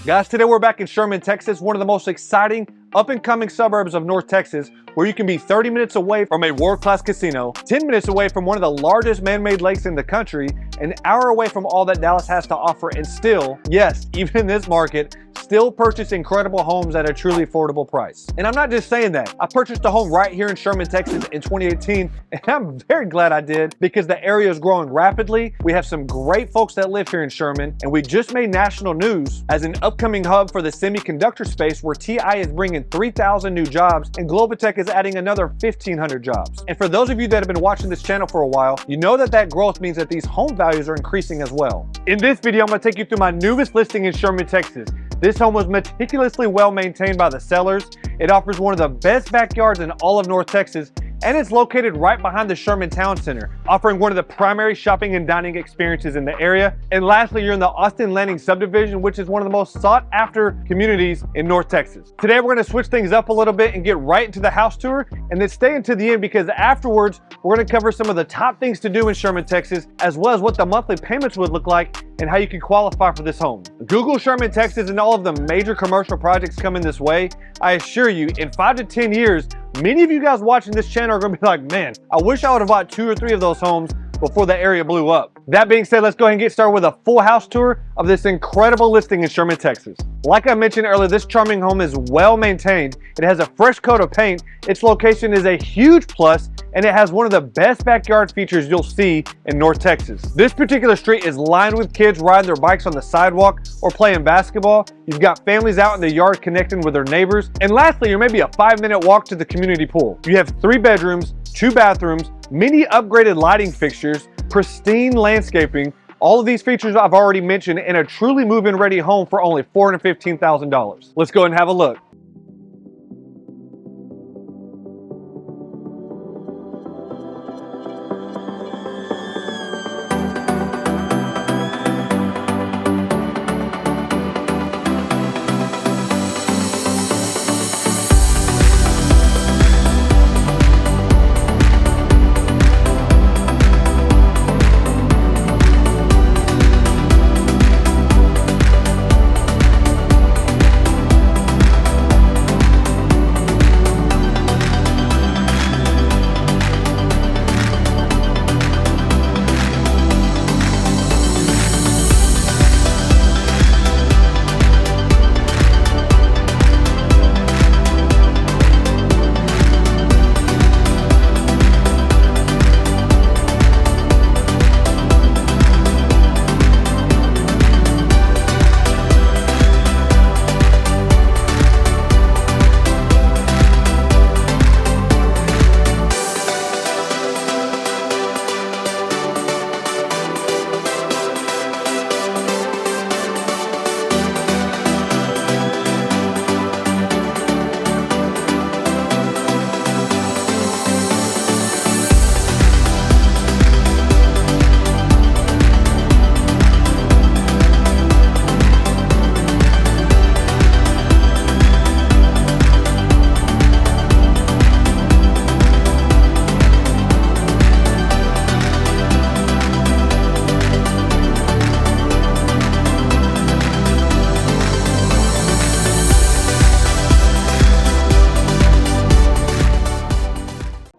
Guys, today we're back in Sherman, Texas, one of the most exciting up-and-coming suburbs of North Texas, where you can be 30 minutes away from a world-class casino, 10 minutes away from one of the largest man-made lakes in the country, an hour away from all that Dallas has to offer, and still, yes, even in this market, still purchase incredible homes at a truly affordable price. And I'm not just saying that. I purchased a home right here in Sherman, Texas in 2018, and I'm very glad I did because the area is growing rapidly. We have some great folks that live here in Sherman, and we just made national news as an upcoming hub for the semiconductor space where TI is bringing 3,000 new jobs and Globotech is adding another 1,500 jobs. And for those of you that have been watching this channel for a while, you know that growth means that these home values are increasing as well. In this video, I'm going to take you through my newest listing in Sherman, Texas. This home was meticulously well maintained by the sellers. It offers one of the best backyards in all of North Texas, and it's located right behind the Sherman Town Center, offering one of the primary shopping and dining experiences in the area. And lastly, you're in the Austin Landing subdivision, which is one of the most sought after communities in North Texas. Today, we're gonna switch things up a little bit and get right into the house tour, and then stay until the end because afterwards, we're gonna cover some of the top things to do in Sherman, Texas, as well as what the monthly payments would look like and how you can qualify for this home. Google Sherman, Texas, and all of the major commercial projects coming this way. I assure you, in 5 to 10 years, many of you guys watching this channel are gonna be like, man, I wish I would have bought 2 or 3 of those homes before the area blew up. That being said, let's go ahead and get started with a full house tour of this incredible listing in Sherman, Texas. Like I mentioned earlier, this charming home is well maintained. It has a fresh coat of paint. Its location is a huge plus, and it has one of the best backyard features you'll see in North Texas. This particular street is lined with kids riding their bikes on the sidewalk or playing basketball. You've got families out in the yard connecting with their neighbors. And lastly, you're maybe a 5-minute walk to the community pool. You have 3 bedrooms, 2 bathrooms, many upgraded lighting fixtures, pristine landscaping. All of these features I've already mentioned in a truly move-in ready home for only $415,000. Let's go ahead and have a look.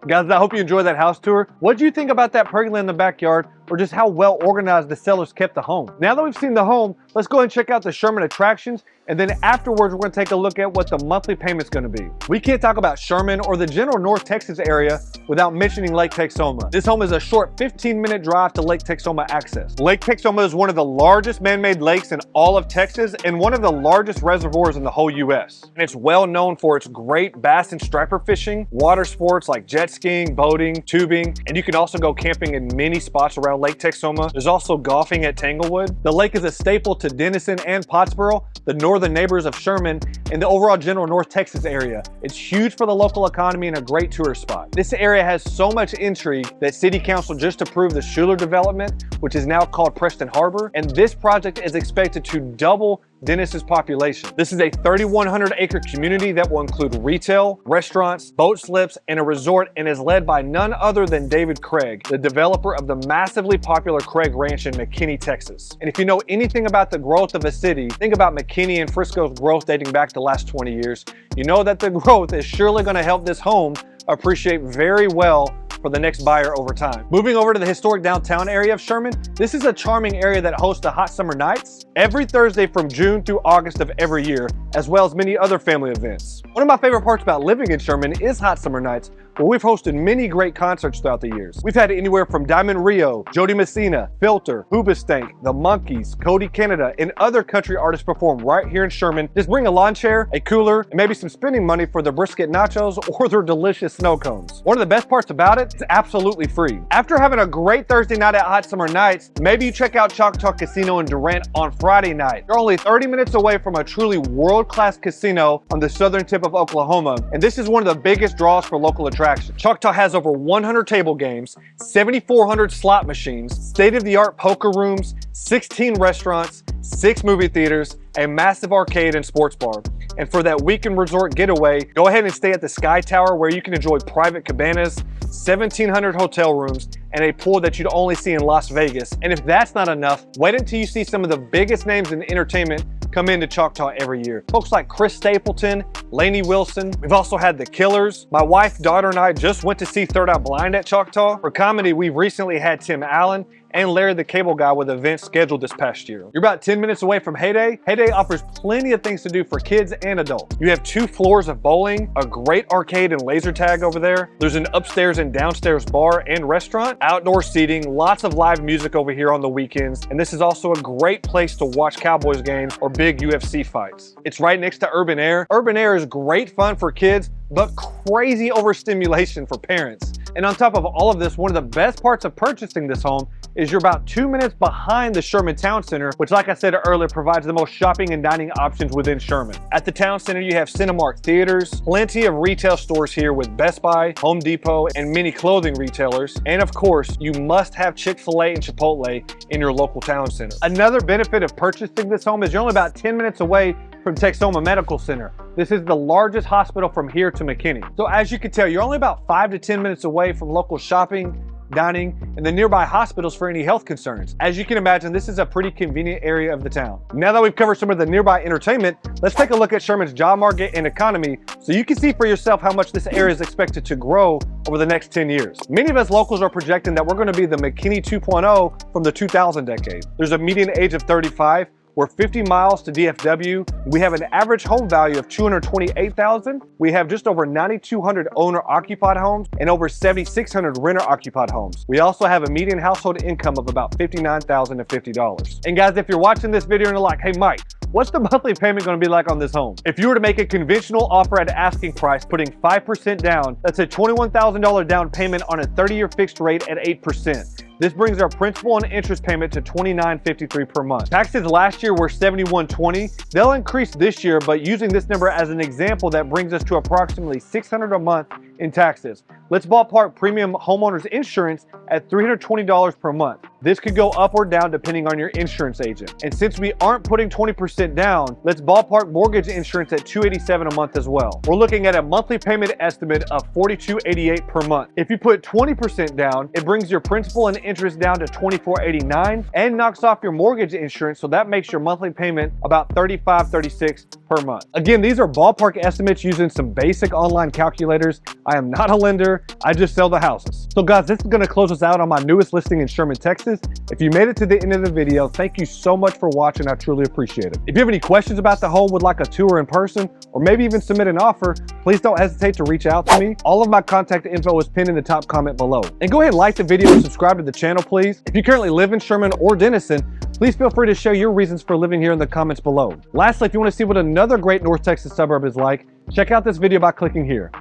Guys, I hope you enjoyed that house tour. What do you think about that pergola in the backyard, or just how well organized the sellers kept the home? Now that we've seen the home, let's go ahead and check out the Sherman attractions, and then afterwards we're going to take a look at what the monthly payment's going to be. We can't talk about Sherman or the general North Texas area without mentioning Lake Texoma. This home is a short 15-minute drive to Lake Texoma access. Lake Texoma is one of the largest man-made lakes in all of Texas and one of the largest reservoirs in the whole U.S. And it's well known for its great bass and striper fishing, water sports like jet skiing, boating, tubing, and you can also go camping in many spots around Lake Texoma. There's also golfing at Tanglewood. The lake is a staple to Denison and Pottsboro, the northern neighbors of Sherman, and the overall general North Texas area. It's huge for the local economy and a great tourist spot. This area has so much intrigue that City Council just approved the Schuler development, which is now called Preston Harbor, and this project is expected to double Dennis's population. This is a 3,100 acre community that will include retail, restaurants, boat slips, and a resort, and is led by none other than David Craig, the developer of the massively popular Craig Ranch in McKinney, Texas. And if you know anything about the growth of a city, think about McKinney and Frisco's growth dating back the last 20 years. You know that the growth is surely going to help this home appreciate very well for the next buyer over time. Moving over to the historic downtown area of Sherman, this is a charming area that hosts the Hot Summer Nights every Thursday from June through August of every year, as well as many other family events. One of my favorite parts about living in Sherman is Hot Summer Nights, where we've hosted many great concerts throughout the years. We've had anywhere from Diamond Rio, Jody Messina, Filter, Hoobastank, The Monkees, Cody Canada, and other country artists perform right here in Sherman. Just bring a lawn chair, a cooler, and maybe some spending money for the brisket nachos or their delicious snow cones. One of the best parts about it, it's absolutely free. After having a great Thursday night at Hot Summer Nights, maybe you check out Choctaw Casino in Durant on Friday night. You're only 30 minutes away from a truly world-class casino on the southern tip of Oklahoma, and this is one of the biggest draws for local attractions. Choctaw has over 100 table games, 7,400 slot machines, state-of-the-art poker rooms, 16 restaurants, 6 movie theaters, a massive arcade and sports bar. And for that weekend resort getaway, go ahead and stay at the Sky Tower, where you can enjoy private cabanas, 1,700 hotel rooms, and a pool that you'd only see in Las Vegas. And if that's not enough, wait until you see some of the biggest names in entertainment come into Choctaw every year. Folks like Chris Stapleton, Lainey Wilson. We've also had The Killers. My wife, daughter, and I just went to see Third Eye Blind at Choctaw. For comedy, we've recently had Tim Allen and Larry the Cable Guy with events scheduled this past year. You're about 10 minutes away from Heyday. Heyday offers plenty of things to do for kids and adults. You have 2 floors of bowling, a great arcade and laser tag over there. There's an upstairs and downstairs bar and restaurant, outdoor seating, lots of live music over here on the weekends, and this is also a great place to watch Cowboys games or big UFC fights. It's right next to Urban Air. Urban Air is great fun for kids, but crazy overstimulation for parents. And on top of all of this, one of the best parts of purchasing this home is you're about 2 minutes behind the Sherman Town Center, which, like I said earlier, provides the most shopping and dining options within Sherman. At the Town Center, you have Cinemark theaters, plenty of retail stores here with Best Buy, Home Depot, and many clothing retailers. And of course, you must have Chick-fil-A and Chipotle in your local town center. Another benefit of purchasing this home is you're only about 10 minutes away from Texoma Medical Center. This is the largest hospital from here to McKinney. So as you can tell, you're only about 5 to 10 minutes away from local shopping, dining, and the nearby hospitals for any health concerns. As you can imagine, this is a pretty convenient area of the town. Now that we've covered some of the nearby entertainment, let's take a look at Sherman's job market and economy so you can see for yourself how much this area is expected to grow over the next 10 years. Many of us locals are projecting that we're going to be the McKinney 2.0 from the 2000 decade. There's a median age of 35. We're 50 miles to DFW. We have an average home value of $228,000. We have just over 9,200 owner-occupied homes and over 7,600 renter-occupied homes. We also have a median household income of about $59,050. And guys, if you're watching this video and you're like, hey Mike, what's the monthly payment going to be like on this home? If you were to make a conventional offer at asking price, putting 5% down, that's a $21,000 down payment on a 30-year fixed rate at 8%. This brings our principal and interest payment to $29.53 per month. Taxes last year were $71.20. They'll increase this year, but using this number as an example, that brings us to approximately $600 a month in taxes. Let's ballpark premium homeowners insurance at $320 per month. This could go up or down depending on your insurance agent. And since we aren't putting 20% down, let's ballpark mortgage insurance at $287 a month as well. We're looking at a monthly payment estimate of $42.88 per month. If you put 20% down, it brings your principal and interest down to $24.89 and knocks off your mortgage insurance, so that makes your monthly payment about $35.36 per month. Again, these are ballpark estimates using some basic online calculators. I am not a lender, I just sell the houses. So guys, this is going to close us out on my newest listing in Sherman, Texas. If you made it to the end of the video, thank you so much for watching. I truly appreciate it. If you have any questions about the home, would like a tour in person, or maybe even submit an offer, please don't hesitate to reach out to me. All of my contact info is pinned in the top comment below. And go ahead and like the video and subscribe to the channel, please. If you currently live in Sherman or Denison, please feel free to share your reasons for living here in the comments below. Lastly, if you want to see what another great North Texas suburb is like, check out this video by clicking here.